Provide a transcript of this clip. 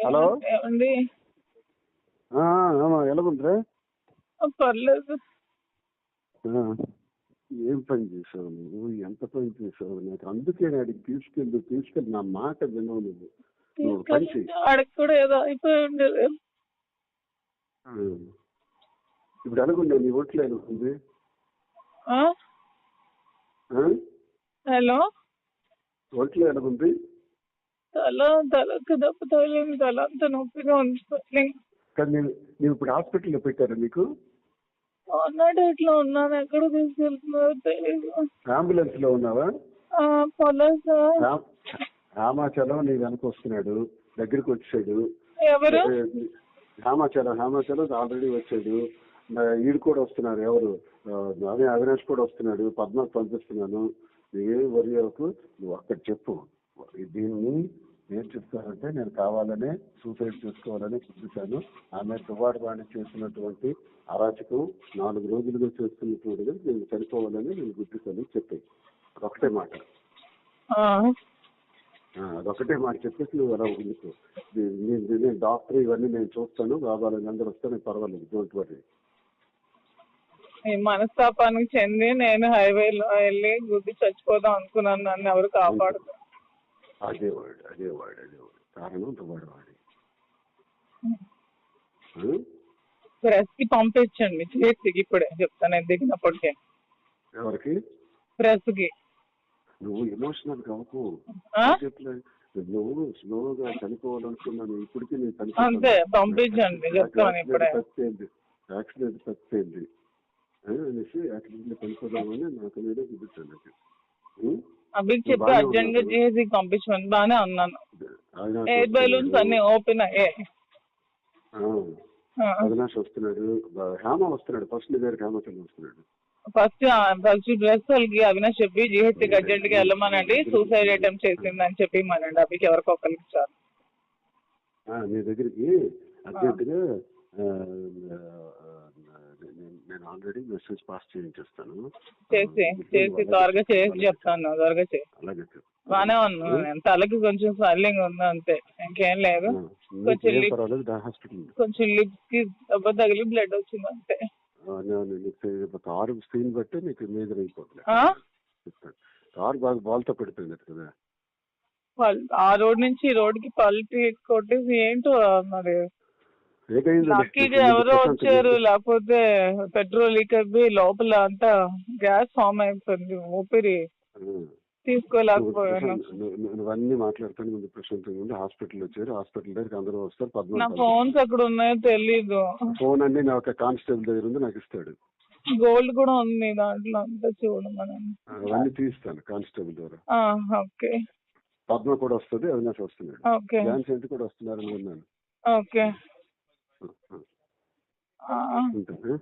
Hello ఏమండి? ఎలాగుందిరా? పర్లేదు. ఏం పని చేసావు నువ్వు? ఎంత పని చేసావు? నాకు అందుకే అడిగి తీసుకెళ్ళి నా మాట వినవు నువ్వు. నువ్వు పని చెయ్యి. ఆడికి కూడా ఏదో అయిపోయి ఉండేది. ఇప్పుడు ఎలాగుండే నీ ఒంట్లో ఎలాగుంది? హలో, ఒంట్లో ఎలాగుంది? తలకు దెబ్బ తగిలింది. తల అంతా నొప్పిగా ఉంది. కానీ నేను ఇప్పుడు హాస్పిటల్లో పెట్టారా నీకు? ఇట్లా ఉన్నాను. ఎక్కడ తీసుకెళ్తున్నారో తెలియదు. అంబులెన్స్ లో ఉన్నావా? రామాచలం నీ వెనక వస్తున్నాడు, దగ్గరికి వచ్చాడు. ఎవరు? రామాచలం ఆల్రెడీ వచ్చాడు. ఈడు కూడా వస్తున్నారు. ఎవరు? అవినాష్ కూడా వస్తున్నాడు. పద్మాకు పంపిస్తున్నాను. నువ్వేం వరి అవ్వకు. నువ్వు అక్కడ చెప్పు. దీన్ని ఏం చెప్తానంటే, నేను కావాలనే సూసైడ్ చేసుకోవాలని చూపించాను. ఆమె దువ్వాడవాణి చేసినటువంటి అరాచకం 4 రోజులుగా చేస్తున్నటువంటిది నేను చనిపోవాలని నేను గుర్తిస్తాను చెప్పాను. అదొకటే మాట. అదొకటే మాట చెప్పేసి నువ్వు అలా ఉండుకో. నేను డాక్టర్, ఇవన్నీ నేను చూస్తాను. కావాలని అందరూ వస్తాను, పర్వాలేదు, డోంట్ వరీ. ఈ మనస్తాపానికి చెంది నేను హైవేలో వెళ్ళి గుద్ది చచ్చిపోదాం అనుకున్నాను. నన్ను ఎవరు కాపాడుతారు? అదే వాడు కారణం దువ్వాడవాడి. ప్రెస్ కి పంపించండి చేతికి. ఇప్పుడే చెప్తాను దిగినప్పటికే. ఎవరికి? ప్రెస్ కి. నువ్వు ఎమోషనల్ కావకు. నువ్వు స్లోగా చనిపోవాలనుకున్నాను. ఇప్పటికీ నేను అంతే, పంపించండి చెప్తాను ఇప్పుడే. యాక్సిడెంట్ తప్పింది అనేసి యాక్సిడెంట్ చనిపోదామని నాకు నేనే చూపించాను. అభికి చెప్పి అర్జెంట్ గా చేసి పంపించమని. బానే ఉన్నాను. ఎయిర్ బెలూన్స్ అన్ని ఓపెన్ అయ్యాయి. అవినాష్ వస్తున్నాడు, హేమ వస్తున్నాడు. ఫస్ట్ నీ దగ్గర హేమచంద్ర వస్తున్నాడు. ఫస్ట్ డ్రెస్ వాళ్ళకి అవినాష్ చెప్పి జిహెచ్కి అర్జెంట్ గా వెళ్ళమనండి, సూసైడ్ అటెంప్ట్ చేసిందని చెప్పి మనండి. అభికి ఎవరికో ఒకరికి చాలు. నీ దగ్గరికి అర్జెంట్ గా నేను ఆల్రెడీ మెసేజ్ పాస్ చేయించేస్తాను. చేసి త్వరగా చేసి చెప్తాను. త్వరగా చేసి. అలాగే బానే ఉన్నాను. తలకి కొంచెం స్వెల్లింగ్ ఉంది అంతే, ఇంకేం లేదు. కొంచెం లిప్స్ కి దెబ్బ తగిలి బ్లడ్ వచ్చింది అంతే. కారు స్క్రీన్ బట్టి నీకు మేజర్ అయిపోతుంది. కారు బాగా బాల్తో పెడిపోయింది కదా. ఆ రోడ్ నుంచి ఈ రోడ్ కి పల్టీ కొట్టేసి ఏంటో మరి. లక్కీగా ఎవరో వచ్చారు, లేకపోతే పెట్రోల్ లీక్ అయిపోయి లోపల అంతా గ్యాస్ ఫామ్ అయిపోయింది. ఊపిరి తీసుకోలేకపోయాను. నువ్వన్నీ మాట్లాడుతాను ముందు ప్రశాంతంగా ఉండి. హాస్పిటల్ వచ్చారు, హాస్పిటల్ దగ్గరికి అందరూ వస్తారు. నా ఫోన్స్ ఎక్కడ ఉన్నాయో తెలీదు. ఫోన్ అన్ని నా ఒక కానిస్టేబుల్ దగ్గర ఉంది, నాకు ఇస్తాడు. గోల్డ్ కూడా ఉంది దాంట్లో, అంతా చూడమని. అవన్నీ తీస్తాను కానిస్టేబుల్ ద్వారా. ఓకే. పద్మ కూడా వస్తుంది, అవినాష్ వస్తున్నాడు, డాన్స్ సెంట్ కూడా వస్తున్నారని విన్నాను. ఓకే. ఉంటాను.